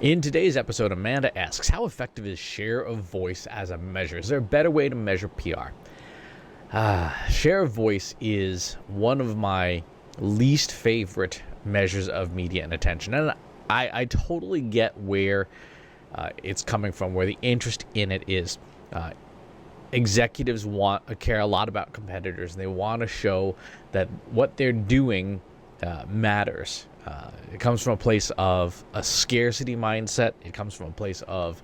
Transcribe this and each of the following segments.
In today's episode, Amanda asks, how effective is share of voice as a measure? Is there a better way to measure PR? Share of voice is one of my least favorite measures of media and attention. And I totally get where it's coming from, where the interest in it is. Executives care a lot about competitors, and they want to show that what they're doing matters. It comes from a place of a scarcity mindset. It comes from a place of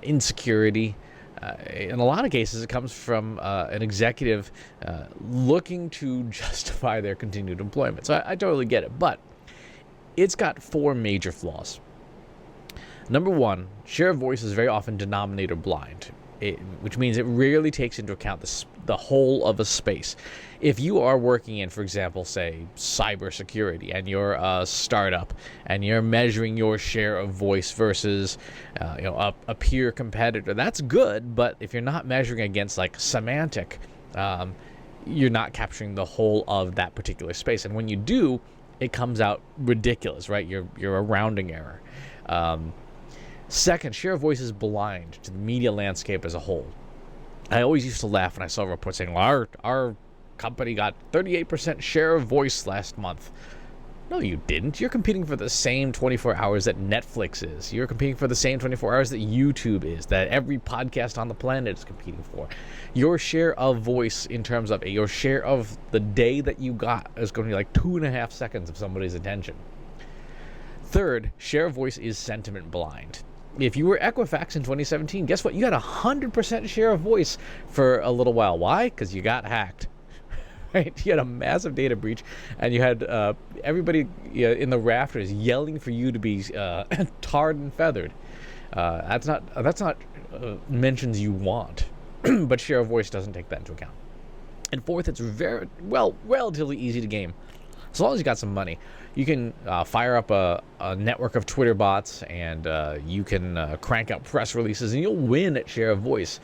insecurity. In a lot of cases, it comes from an executive looking to justify their continued employment. So I totally get it. But it's got four major flaws. Number one, share of voice is very often denominator-blind, which means it rarely takes into account the whole of a space. If you are working in, for example, say, cybersecurity, and you're a startup, and you're measuring your share of voice versus a peer competitor, that's good. But if you're not measuring against like Semantic, you're not capturing the whole of that particular space. And when you do, it comes out ridiculous, right? You're a rounding error. Second, share of voice is blind to the media landscape as a whole. I always used to laugh when I saw a report saying, well, our company got 38% share of voice last month. No, you didn't. You're competing for the same 24 hours that Netflix is. You're competing for the same 24 hours that YouTube is, that every podcast on the planet is competing for. Your share of voice in terms of your share of the day that you got is going to be like 2.5 seconds of somebody's attention. Third, share of voice is sentiment blind. If you were Equifax in 2017, guess what? You had 100% share of voice for a little while. Why? Because you got hacked. Right? You had a massive data breach, and you had everybody in the rafters yelling for you to be tarred and feathered. That's not mentions you want, but share of voice doesn't take that into account. And fourth, it's relatively easy to game. As long as you got some money, you can fire up a network of Twitter bots, and you can crank out press releases, and you'll win at share of voice.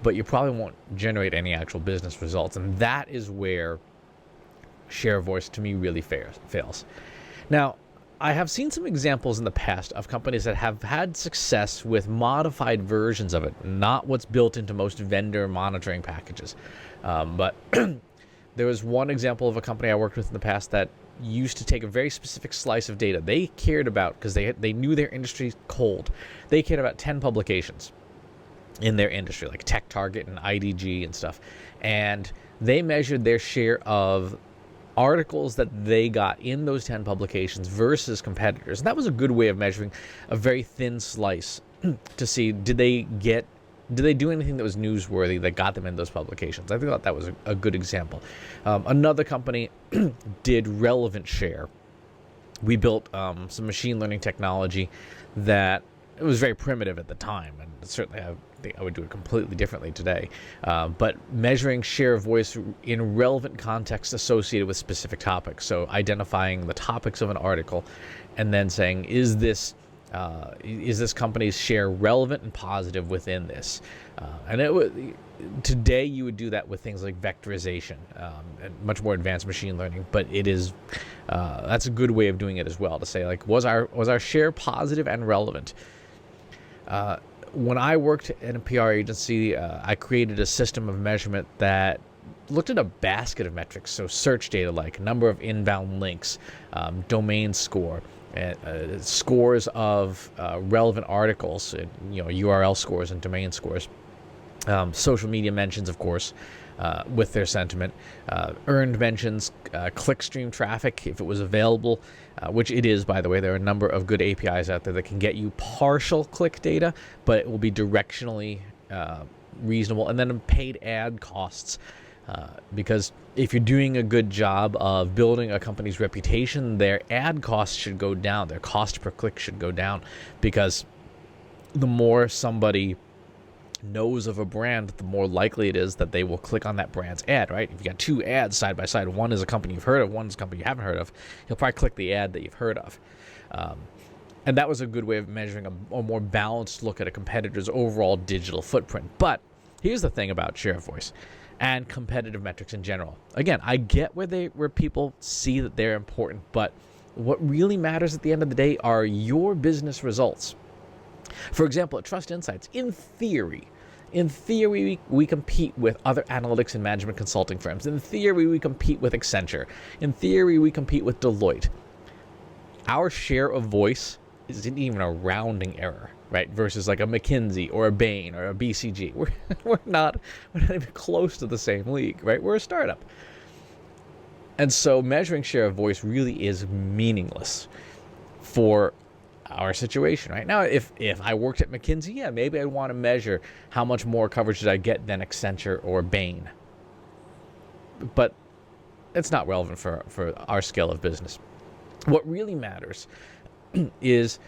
But you probably won't generate any actual business results. And that is where share of voice, to me, really fails. Now, I have seen some examples in the past of companies that have had success with modified versions of it, not what's built into most vendor monitoring packages. But there was one example of a company I worked with in the past that used to take a very specific slice of data they cared about, because they knew their industry cold. They cared about 10 publications in their industry, like TechTarget and IDG and stuff. And they measured their share of articles that they got in those 10 publications versus competitors. And that was a good way of measuring a very thin slice to see, did they do anything that was newsworthy that got them in those publications? I thought that was a good example. Another company did relevant share. We built some machine learning technology that it was very primitive at the time, and certainly I think I would do it completely differently today. But measuring share of voice in relevant context associated with specific topics. So identifying the topics of an article, and then saying, is this company's share relevant and positive within this? Today you would do that with things like vectorization and much more advanced machine learning. But it is that's a good way of doing it as well, to say, like, was our share positive and relevant? When I worked in a PR agency, I created a system of measurement that looked at a basket of metrics. So search data, like number of inbound links, domain score, scores of relevant articles, URL scores and domain scores, social media mentions, of course, with their sentiment, earned mentions, clickstream traffic, if it was available, which it is, by the way. There are a number of good APIs out there that can get you partial click data, but it will be directionally reasonable. And then paid ad costs, because if you're doing a good job of building a company's reputation, their ad costs should go down. Their cost per click should go down, because the more somebody knows of a brand, the more likely it is that they will click on that brand's ad, right? If you got two ads side by side, one is a company you've heard of, one is a company you haven't heard of, you'll probably click the ad that you've heard of. And that was a good way of measuring a more balanced look at a competitor's overall digital footprint. But here's the thing about share of voice and competitive metrics in general. Again, I get where people see that they're important, but what really matters at the end of the day are your business results. For example, at Trust Insights, in theory, we compete with other analytics and management consulting firms. In theory, we compete with Accenture. In theory, we compete with Deloitte. Our share of voice isn't even a rounding error, right? Versus like a McKinsey or a Bain or a BCG. We're not even close to the same league, right? We're a startup. And so measuring share of voice really is meaningless for our situation right now. If I worked at McKinsey, yeah, maybe I'd want to measure how much more coverage did I get than Accenture or Bain. But it's not relevant for our scale of business. What really matters is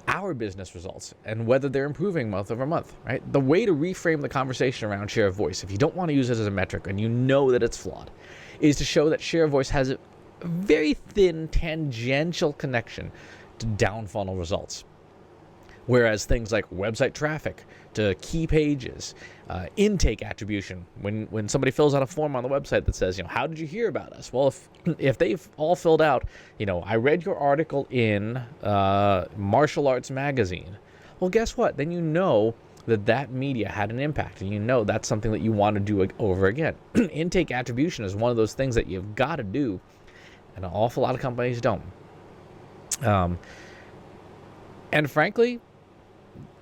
our business results and whether they're improving month over month, right? The way to reframe the conversation around share of voice, if you don't want to use it as a metric and you know that it's flawed, is to show that share of voice has a very thin tangential connection to down funnel results. Whereas things like website traffic to key pages, intake attribution, when somebody fills out a form on the website that says, how did you hear about us? Well, if they've all filled out, I read your article in Martial Arts Magazine. Well, guess what? Then that media had an impact, and that's something that you want to do over again. Intake attribution is one of those things that you've got to do, and an awful lot of companies don't. And frankly,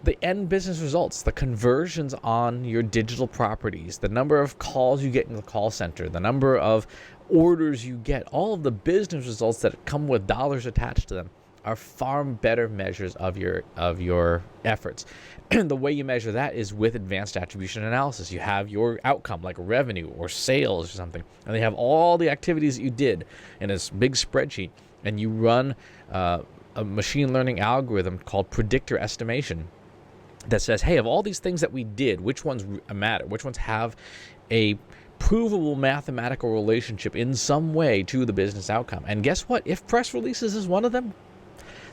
the end business results, the conversions on your digital properties, the number of calls you get in the call center, the number of orders you get, all of the business results that come with dollars attached to them are far better measures of your efforts. The way you measure that is with advanced attribution analysis. You have your outcome like revenue or sales or something, and they have all the activities that you did in this big spreadsheet, and you run a machine learning algorithm called predictor estimation that says, hey, of all these things that we did, which ones matter? Which ones have a provable mathematical relationship in some way to the business outcome? And guess what? If press releases is one of them,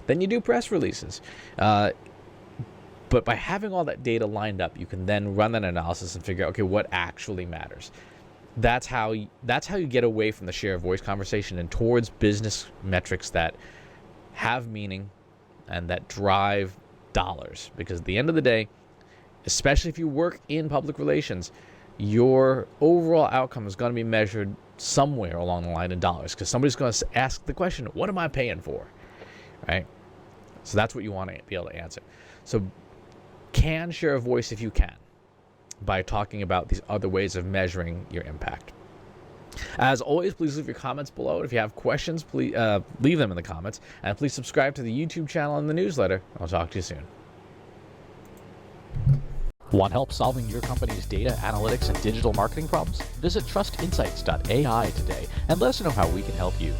then you do press releases. But by having all that data lined up, you can then run that analysis and figure out, okay, what actually matters. That's how you get away from the share of voice conversation and towards business metrics that have meaning and that drive dollars. Because at the end of the day, especially if you work in public relations, your overall outcome is going to be measured somewhere along the line in dollars, because somebody's going to ask the question, what am I paying for? Right? So that's what you want to be able to answer. So can share a voice if you can, by talking about these other ways of measuring your impact. As always, please leave your comments below. If you have questions, please leave them in the comments. And please subscribe to the YouTube channel and the newsletter. I'll talk to you soon. Want help solving your company's data, analytics, and digital marketing problems? Visit trustinsights.ai today and let us know how we can help you.